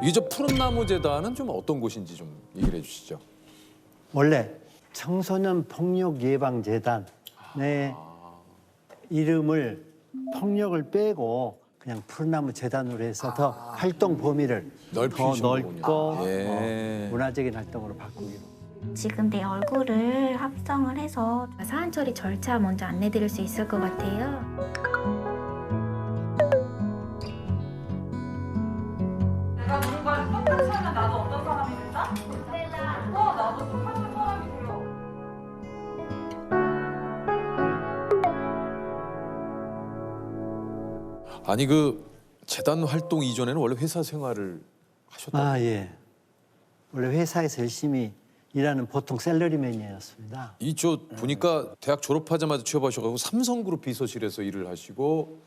이게 저 푸른나무 재단은 좀 어떤 곳인지 좀 얘기를 해주시죠. 원래 청소년 폭력 예방 재단의 이름을 폭력을 빼고 그냥 푸른나무 재단으로 해서 더 활동 범위를 더 넓히신 넓고 거군요. 예. 문화적인 활동으로 바꾸기로. 지금 내 얼굴을 합성을 해서 사안 처리 절차 먼저 안내드릴 수 있을 것 같아요. 내가 누군가를 똑같이 하면 나도 어떤 사람이 된다? 나도 똑같은 사람이 돼요. 아니 그 재단 활동 이전에는 원래 회사 생활을 하셨다고. 아 예. 원래 회사에서 열심히 일하는 보통 샐러리맨이었습니다. 이 저 보니까 대학 졸업하자마자 취업하셔가지고 삼성그룹 비서실에서 일을 하시고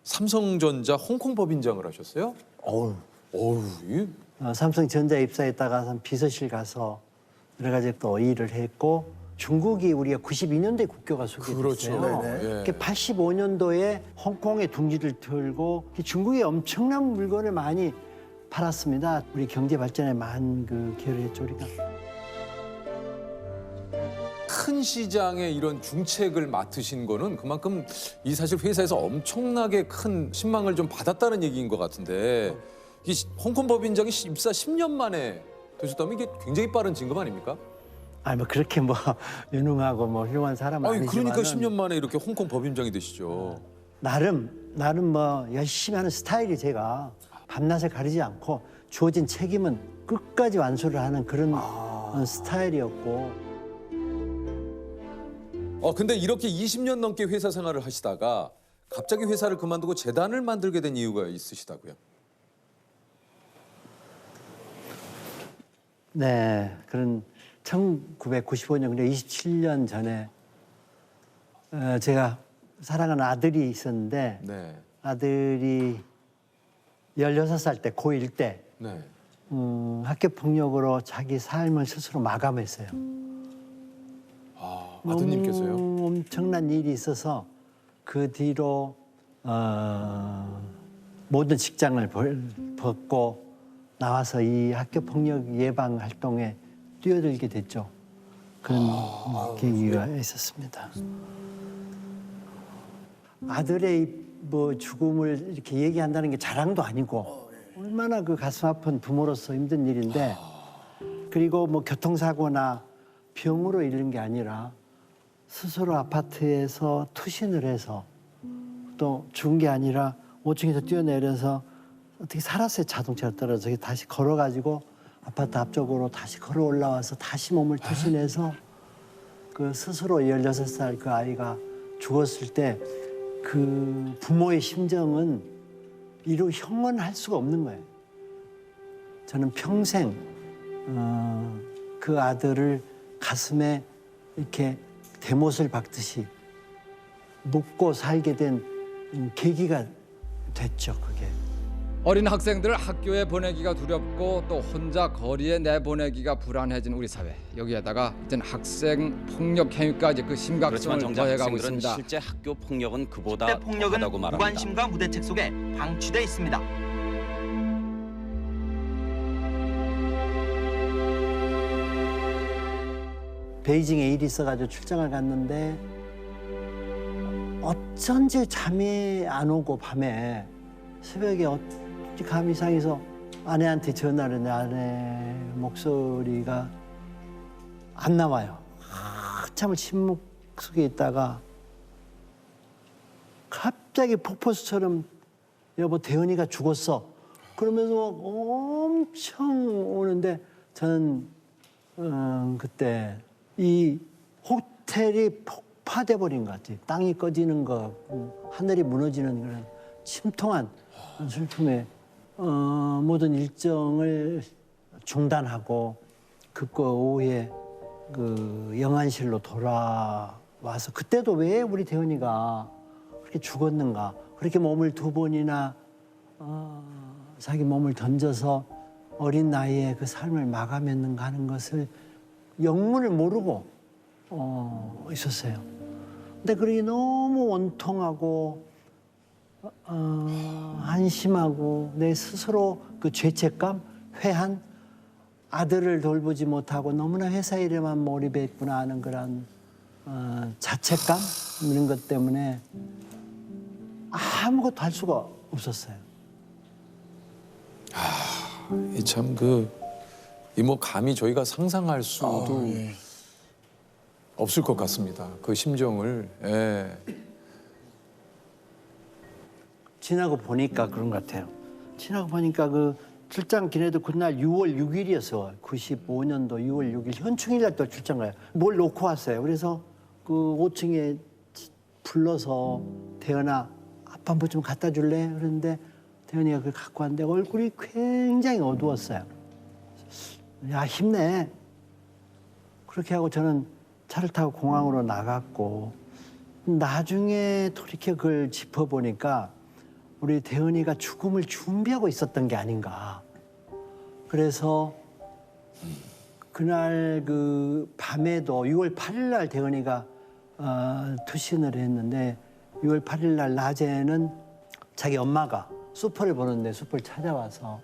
삼성전자 홍콩 법인장을 하셨어요? 어우. 어우, 이 삼성전자 입사했다가 비서실 가서 여러 가지 또 일을 했고 중국이 우리가 92년도에 국교가 그렇죠. 소개됐어요. 예. 85년도에 홍콩에 둥지를 틀고 중국에 엄청난 물건을 많이 팔았습니다. 우리 경제 발전에 많은 그 기여를 했죠 우리가. 큰 시장의 이런 중책을 맡으신 거는 그만큼 이 사실 회사에서 엄청나게 큰 신망을 좀 받았다는 얘기인 것 같은데 이 홍콩 법인장이 입사 10년 만에 되셨다면 이게 굉장히 빠른 진급 아닙니까? 아니 뭐 그렇게 뭐 유능하고 뭐 훌륭한 사람은 아니 아니지만 그러니까 10년 만에 이렇게 홍콩 법인장이 되시죠. 나름 뭐 열심히 하는 스타일이 제가 밤낮을 가리지 않고 주어진 책임은 끝까지 완수를 하는 그런 스타일이었고. 근데 이렇게 20년 넘게 회사 생활을 하시다가 갑자기 회사를 그만두고 재단을 만들게 된 이유가 있으시다고요? 네, 그런 1995년, 그러니까 27년 전에 제가 사랑하는 아들이 있었는데 네. 아들이 16살 때, 고1 때 네. 학교 폭력으로 자기 삶을 스스로 마감했어요. 아드님께서요? 너무 엄청난 일이 있어서 그 뒤로 모든 직장을 벗고 나와서 이 학교 폭력 예방 활동에 뛰어들게 됐죠. 그런 계기가 있었습니다. 아들의 뭐 죽음을 이렇게 얘기한다는 게 자랑도 아니고 얼마나 그 가슴 아픈 부모로서 힘든 일인데 그리고 뭐 교통사고나 병으로 잃는 게 아니라 스스로 아파트에서 투신을 해서 또 죽은 게 아니라 5층에서 뛰어내려서 어떻게 살았어요. 자동차가 떨어져 다시 걸어가지고 아파트 앞쪽으로 다시 걸어 올라와서 다시 몸을 투신해서 그 스스로 16살 그 아이가 죽었을 때 그 부모의 심정은 이루 형언할 수가 없는 거예요. 저는 평생 그 아들을 가슴에 이렇게 대못을 박듯이 묻고 살게 된 계기가 됐죠, 그게. 어린 학생들을 학교에 보내기가 두렵고 또 혼자 거리에 내보내기가 불안해진 우리 사회. 여기에다가 이젠 학생 폭력 행위까지 그 그렇지만 심각성을 정작 더해가고 학생들은 있습니다. 실제 학교 폭력은 그보다 실제 폭력은 더하다고 말합니다. 무관심과 무대책 속에 방치돼 있습니다. 베이징에 일이 있어가지고 출장을 갔는데 어쩐지 잠이 안 오고 밤에 새벽에 어찌 감이 상해서 아내한테 전화를 했는데 아내 목소리가 안 나와요. 한참을 침묵 속에 있다가 갑자기 폭포수처럼 여보 대은이가 죽었어. 그러면서 막 엄청 오는데 저는 그때 이 호텔이 폭파돼 버린 것 같아요. 땅이 꺼지는 것 같고 하늘이 무너지는 그런 침통한 슬픔에 모든 일정을 중단하고 급거 오후에 그 영안실로 돌아와서 그때도 왜 우리 대은이가 그렇게 죽었는가 그렇게 몸을 2번이나 자기 몸을 던져서 어린 나이에 그 삶을 마감했는가 하는 것을 영문을 모르고 있었어요. 근데 그게 너무 원통하고 한심하고 내 스스로 그 죄책감 회한 아들을 돌보지 못하고 너무나 회사 일에만 몰입했구나 하는 그런 자책감 이런 것 때문에 아무것도 할 수가 없었어요. 이 참 이 뭐 감히 저희가 상상할 수도 없을 것 같습니다. 그 심정을. 예. 지나고 보니까 그런 것 같아요. 지나고 보니까 그 출장 기내도 그날 6월 6일이었어. 95년도 6월 6일 현충일 날 또 출장 가요. 뭘 놓고 왔어요. 그래서 그 5층에 불러서 대현아 아빠 뭐 좀 갖다 줄래? 그런데 대현이가 그걸 갖고 왔는데 얼굴이 굉장히 어두웠어요. 야 힘내. 그렇게 하고 저는 차를 타고 공항으로 나갔고 나중에 돌이켜 그걸 짚어보니까 우리 대은이가 죽음을 준비하고 있었던 게 아닌가. 그래서 그날 그 밤에도 6월 8일 날 대은이가 투신을 했는데 6월 8일 날 낮에는 자기 엄마가 슈퍼를 보는데 슈퍼를 찾아와서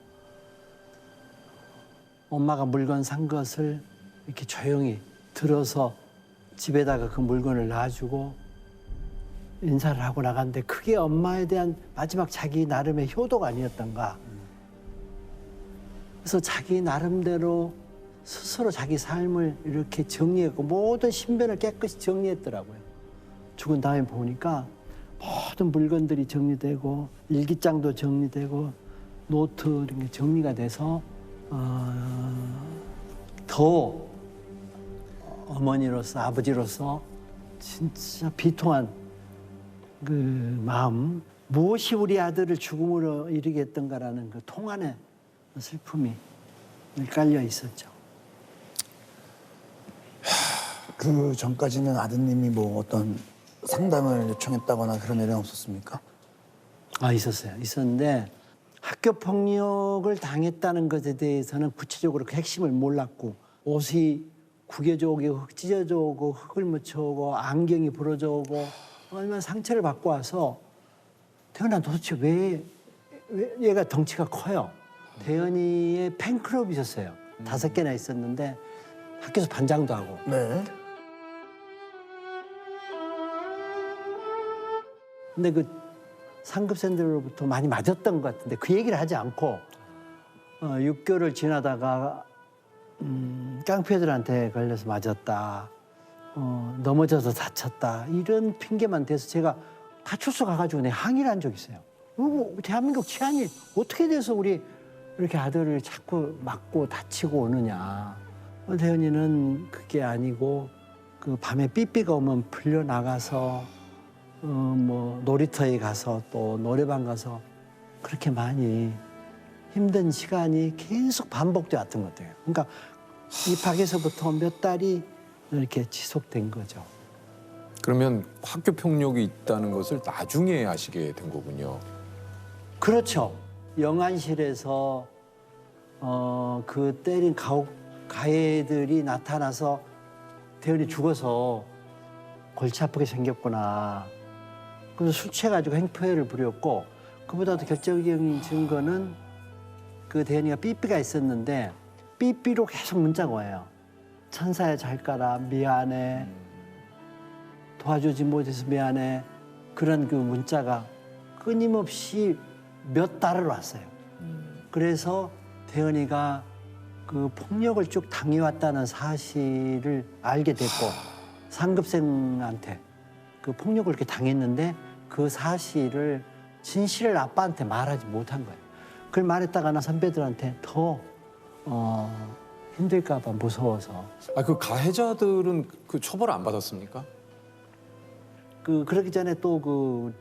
엄마가 물건 산 것을 이렇게 조용히 들어서 집에다가 그 물건을 놔주고 인사를 하고 나갔는데 그게 엄마에 대한 마지막 자기 나름의 효도가 아니었던가. 그래서 자기 나름대로 스스로 자기 삶을 이렇게 정리했고 모든 신변을 깨끗이 정리했더라고요. 죽은 다음에 보니까 모든 물건들이 정리되고 일기장도 정리되고 노트 이런 게 정리가 돼서 더 어머니로서 아버지로서 진짜 비통한 그 마음, 무엇이 우리 아들을 죽음으로 이르게 했던가라는 그 통안의 슬픔이 늘 깔려 있었죠. 그 전까지는 아드님이 뭐 어떤 상담을 요청했다거나 그런 일은 없었습니까? 있었어요. 있었는데 학교 폭력을 당했다는 것에 대해서는 구체적으로 그 핵심을 몰랐고 옷이 구겨져 오고 흙 찢어져 오고 흙을 묻혀 오고 안경이 부러져 오고 얼마나 상처를 받고 와서 태연아 도대체 왜 얘가 덩치가 커요. 태연이의 팬클럽이 있었어요. 5개나 있었는데 학교에서 반장도 하고. 네. 근데 그 상급생들로부터 많이 맞았던 것 같은데 그 얘기를 하지 않고 6개월을 지나다가 깡패들한테 걸려서 맞았다. 넘어져서 다쳤다. 이런 핑계만 대서 제가 파출소 가가지고 내 항의를 한 적이 있어요. 대한민국 치안이 어떻게 돼서 우리 이렇게 아들을 자꾸 맞고 다치고 오느냐. 대현이는 그게 아니고 그 밤에 삐삐가 오면 풀려나가서 뭐 놀이터에 가서 또 노래방 가서 그렇게 많이 힘든 시간이 계속 반복돼 왔던 것 같아요. 그러니까 입학에서부터 몇 달이 이렇게 지속된 거죠. 그러면 학교 폭력이 있다는 것을 나중에 아시게 된 거군요. 그렇죠. 영안실에서 그 때린 가해들이 나타나서 대현이 죽어서 골치 아프게 생겼구나. 그래서 술 취해가지고 행포해를 부렸고 그보다도 결정적인 증거는 그 대현이가 삐삐가 있었는데 삐삐로 계속 문자가 와요. 천사야 잘 가라 미안해 도와주지 못해서 미안해 그런 그 문자가 끊임없이 몇 달을 왔어요. 그래서 대현이가 그 폭력을 쭉 당해왔다는 사실을 알게 됐고 상급생한테 그 폭력을 이렇게 당했는데 그 사실을 진실을 아빠한테 말하지 못한 거예요. 그걸 말했다가는 선배들한테 더 힘들까 봐 무서워서. 그 가해자들은 그 처벌 안 받았습니까? 그러기 전에 또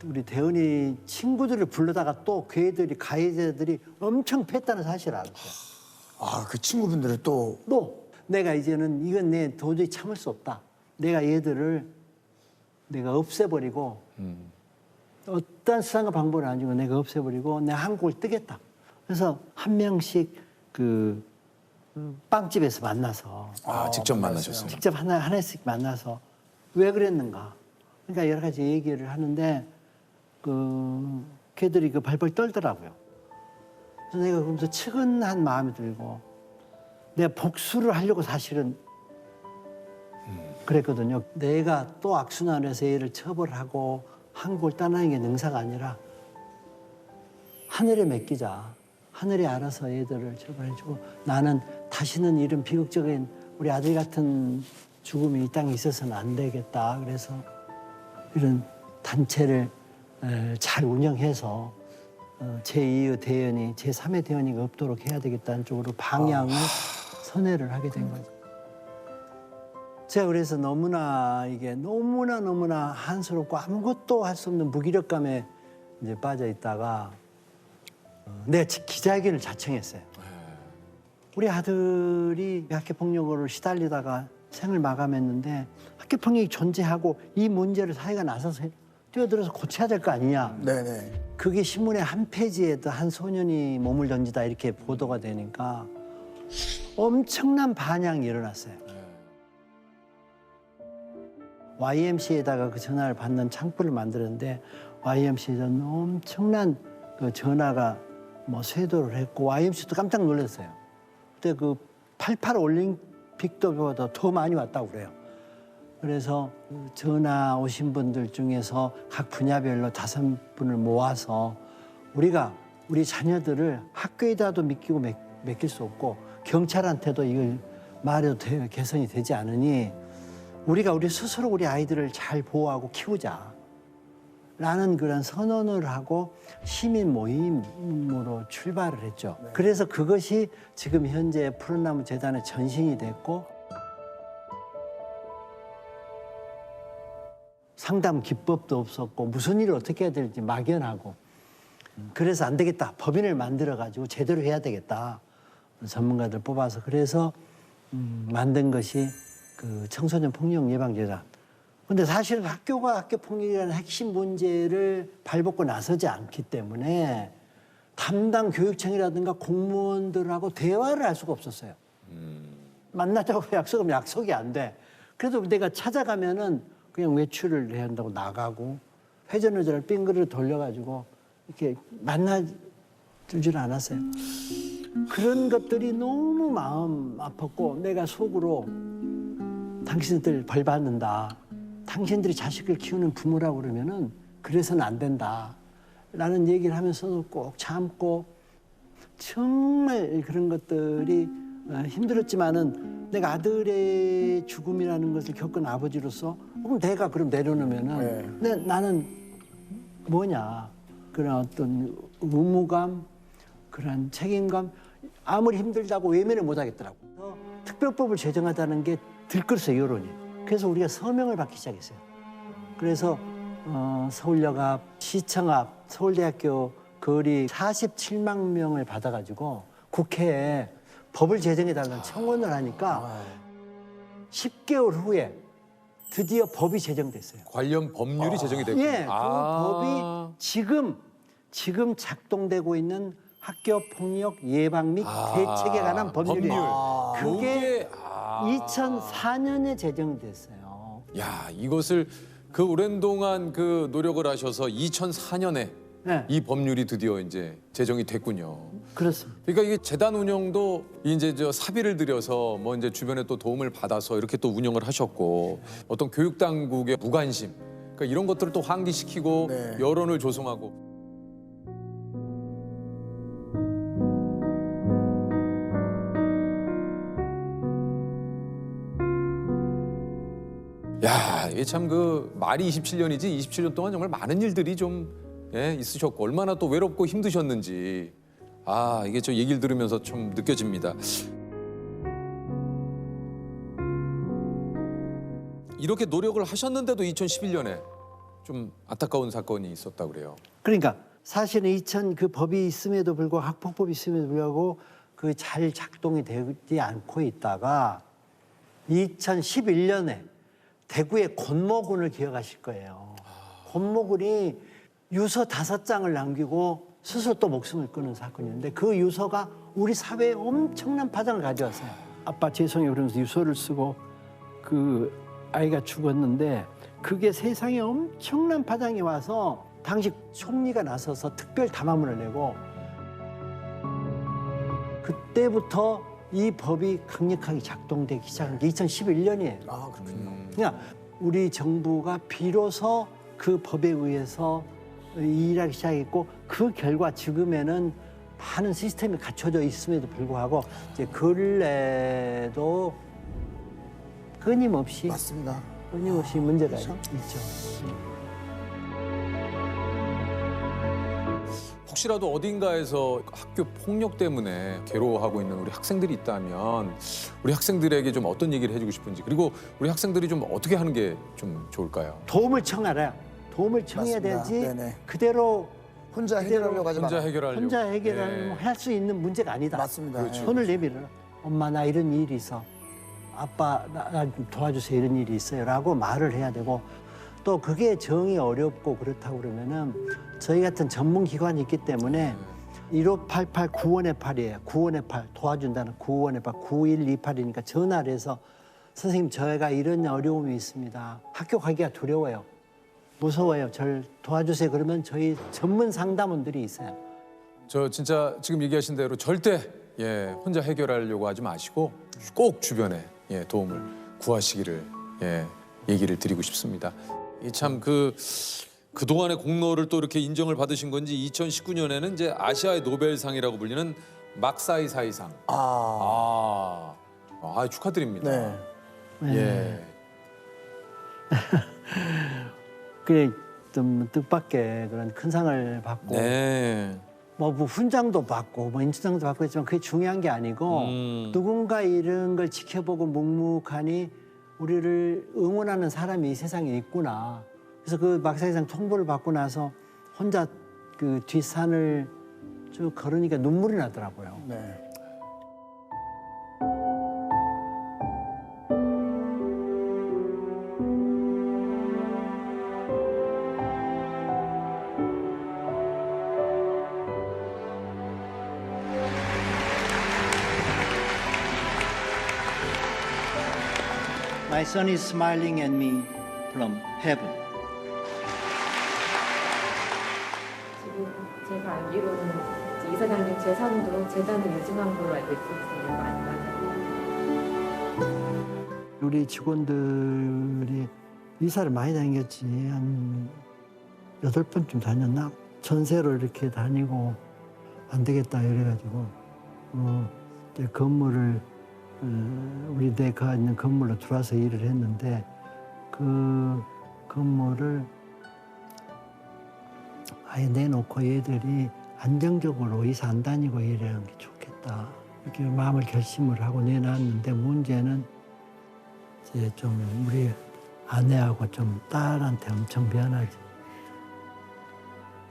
우리 대은이 친구들을 불러다가 또 그 애들이 가해자들이 엄청 팼다는 사실을 알았어요. 그 친구분들을 또 내가 이제는 이건 내 도저히 참을 수 없다. 내가 얘들을 내가 없애버리고 어떤 수단과 방법을 안 주고 내가 없애버리고 내가 한국을 뜨겠다. 그래서 한 명씩 그 빵집에서 만나서 직접 만나셨어요. 직접 하나씩 만나서 왜 그랬는가. 그러니까 여러 가지 얘기를 하는데 걔들이 발벌 떨더라고요. 내가 그러면서 측은한 마음이 들고 내가 복수를 하려고 사실은 그랬거든요. 내가 또 악순환해서 얘를 처벌하고 한국을 떠나는 게 능사가 아니라 하늘에 맡기자. 하늘이 알아서 얘들을 처벌해주고 나는 다시는 이런 비극적인 우리 아들 같은 죽음이 이 땅에 있어서는 안 되겠다. 그래서 이런 단체를 잘 운영해서 제2의 대연이, 제3의 대연이 없도록 해야 되겠다는 쪽으로 방향을 선회를 하게 된 거죠. 제가 그래서 너무나 이게 너무나 한스럽고 아무것도 할 수 없는 무기력감에 이제 빠져 있다가 내가 기자회견을 자청했어요. 우리 아들이 학교폭력으로 시달리다가 생을 마감했는데 학교폭력이 존재하고 이 문제를 사회가 나서서 뛰어들어서 고쳐야 될 거 아니냐. 네네. 그게 신문의 한 페이지에도 한 소년이 몸을 던지다 이렇게 보도가 되니까 엄청난 반향이 일어났어요. YMCA에다가 그 전화를 받는 창구를 만들었는데 YMCA에서 엄청난 그 전화가 뭐 쇄도를 했고 YMCA도 깜짝 놀랐어요. 그때 그 88 올림픽도보다 더 많이 왔다고 그래요. 그래서 그 전화 오신 분들 중에서 각 분야별로 5분을 모아서 우리가 우리 자녀들을 학교에다도 맡길 수 없고 경찰한테도 이걸 말해도 개선이 되지 않으니 우리가 우리 스스로 우리 아이들을 잘 보호하고 키우자 라는 그런 선언을 하고 시민 모임으로 출발을 했죠. 그래서 그것이 지금 현재 푸른 나무 재단의 전신이 됐고 상담 기법도 없었고 무슨 일을 어떻게 해야 될지 막연하고 그래서 안 되겠다. 법인을 만들어가지고 제대로 해야 되겠다. 전문가들 뽑아서 그래서 만든 것이 그 청소년 폭력 예방 재단. 근데 사실은 학교가 학교 폭력이라는 핵심 문제를 발벗고 나서지 않기 때문에 담당 교육청이라든가 공무원들하고 대화를 할 수가 없었어요. 만나자고 약속하면 약속이 안 돼. 그래도 내가 찾아가면은 그냥 외출을 해야 한다고 나가고 회전의자를 빙그를 돌려가지고 이렇게 만나주질 않았어요. 그런 것들이 너무 마음 아팠고 내가 속으로 당신들 벌 받는다. 당신들이 자식을 키우는 부모라고 그러면은 그래서는 안 된다. 라는 얘기를 하면서도 꼭 참고 정말 그런 것들이 힘들었지만은 내가 아들의 죽음이라는 것을 겪은 아버지로서 그럼 내가 그럼 내려놓으면은 나는 뭐냐. 그런 어떤 의무감, 그런 책임감 아무리 힘들다고 외면을 못 하겠더라고. 특별법을 제정하자는 게 들끓었어요, 여론이. 그래서 우리가 서명을 받기 시작했어요. 그래서 서울역 앞, 시청 앞, 서울대학교 거리 47만 명을 받아가지고 국회에 법을 제정해달라는 청원을 하니까 10개월 후에 드디어 법이 제정됐어요. 관련 법률이 제정이 됐군요. 예, 그 법이 지금 작동되고 있는 학교 폭력 예방 및 대책에 관한 법률이에요. 그게 2004년에 제정됐어요. 야, 이것을 그 오랜 동안 그 노력을 하셔서 2004년에 네. 이 법률이 드디어 이제 제정이 됐군요. 그렇습니다. 그러니까 이게 재단 운영도 이제 저 사비를 들여서 뭐 이제 주변에 또 도움을 받아서 이렇게 또 운영을 하셨고 어떤 교육 당국의 무관심 그러니까 이런 것들을 또 환기시키고 네. 여론을 조성하고. 야, 이게 참 그 말이 27년이지 27년 동안 정말 많은 일들이 좀 있으셨고 얼마나 또 외롭고 힘드셨는지 이게 저 얘기를 들으면서 좀 느껴집니다. 이렇게 노력을 하셨는데도 2011년에 좀 안타까운 사건이 있었다고 그래요. 그러니까 사실은 그 법이 있음에도 불구하고 학폭법이 있음에도 불구하고 그 잘 작동이 되지 않고 있다가 2011년에 대구의 권모군을 기억하실 거예요. 권모군이 유서 5장을 남기고 스스로 또 목숨을 끊은 사건이었는데 그 유서가 우리 사회에 엄청난 파장을 가져왔어요. 아빠 죄송해요 그러면서 유서를 쓰고 그 아이가 죽었는데 그게 세상에 엄청난 파장이 와서 당시 총리가 나서서 특별 담화문을 내고 그때부터 이 법이 강력하게 작동되기 시작한 게 2011년이에요. 아 그렇군요. 그러니까 우리 정부가 비로소 그 법에 의해서 일하기 시작했고 그 결과 지금에는 많은 시스템이 갖춰져 있음에도 불구하고 이제 근래도 끊임없이 맞습니다. 문제가 참. 있죠. 혹시라도 어딘가에서 학교 폭력 때문에 괴로워하고 있는 우리 학생들이 있다면 우리 학생들에게 좀 어떤 얘기를 해주고 싶은지 그리고 우리 학생들이 좀 어떻게 하는 게 좀 좋을까요? 도움을 청하라. 도움을 청해야 맞습니다. 되지 네네. 그대로 혼자 해결하려고 하지 혼자 마라. 해결하려고. 혼자 해결하면 예. 할 수 있는 문제가 아니다. 맞습니다. 그렇죠. 예. 손을 내밀어라. 엄마 나 이런 일이 있어. 아빠 나 좀 도와주세요 이런 일이 있어요라고 말을 해야 되고 또 그게 정이 어렵고 그렇다고 그러면은 저희 같은 전문 기관이 있기 때문에 1588 9원의 8이에요. 9원의 8 도와준다는 9원의 8 9128이니까 전화를 해서 선생님 저희가 이런 어려움이 있습니다. 학교 가기가 두려워요. 무서워요. 저를 도와주세요. 그러면 저희 전문 상담원들이 있어요. 저 진짜 지금 얘기하신 대로 절대 혼자 해결하려고 하지 마시고 꼭 주변에 도움을 구하시기를 얘기를 드리고 싶습니다. 참 그동안의 공로를 또 이렇게 인정을 받으신 건지 2019년에는 이제 아시아의 노벨상이라고 불리는 막사이 사이상. 축하드립니다. 네. 예. 그래 좀 뜻밖의 그런 큰 상을 받고 네. 뭐 훈장도 받고 뭐 인수상도 받고 했지만 그게 중요한 게 아니고 누군가 이런 걸 지켜보고 묵묵하니 우리를 응원하는 사람이 이 세상에 있구나. 그래서 그 막사이상 통보를 받고 나서 혼자 그 뒷산을 쭉 걸으니까 눈물이 나더라고요. 네. My son is smiling at me from heaven. 지금 제가 알기로는 이제 이사장님 재산도 재단을 유증한 걸로 알고 있거든요. 많이. 우리 직원들이 이사를 많이 다녔지. 한 8번쯤 다녔나? 전세로 이렇게 다니고 안 되겠다 이래가지고 이제 건물을 우리 내가 있는 건물로 들어와서 일을 했는데 그 건물을 아예 내놓고 얘들이 안정적으로 이사 안 다니고 일하는 게 좋겠다. 이렇게 마음을 결심을 하고 내놨는데 문제는 이제 좀 우리 아내하고 좀 딸한테 엄청 미안하지.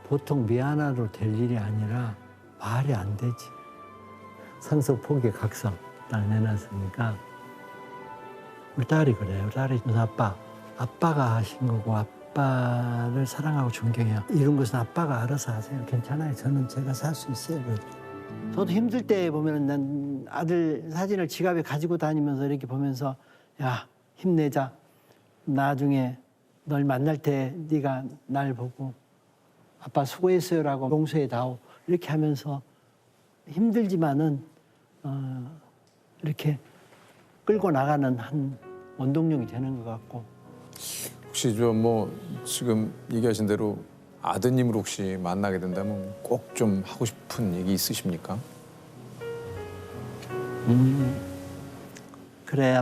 보통 미안하로 될 일이 아니라 말이 안 되지. 상속 포기 각성 딱 내놨으니까 우리 딸이 그래요. 딸이 아빠가 하신 거고 아빠를 사랑하고 존경해요. 이런 것은 아빠가 알아서 하세요. 괜찮아요. 저는 제가 살 수 있어요. 저도 힘들 때 보면 난 아들 사진을 지갑에 가지고 다니면서 이렇게 보면서 야 힘내자. 나중에 널 만날 때 네가 날 보고 아빠 수고했어요라고 용서해다오 이렇게 하면서 힘들지만은 이렇게 끌고 나가는 한 원동력이 되는 것 같고. 혹시 지금 얘기하신 대로 아드님을 혹시 만나게 된다면 꼭 좀 하고 싶은 얘기 있으십니까? 그래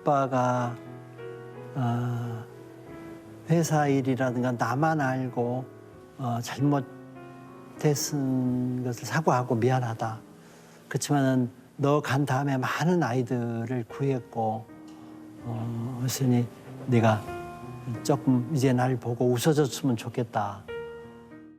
아빠가 회사 일이라든가 나만 알고 잘못됐은 것을 사과하고 미안하다. 그렇지만은 너 간 다음에 많은 아이들을 구했고 그랬으니 네가 조금 이제 날 보고 웃어줬으면 좋겠다.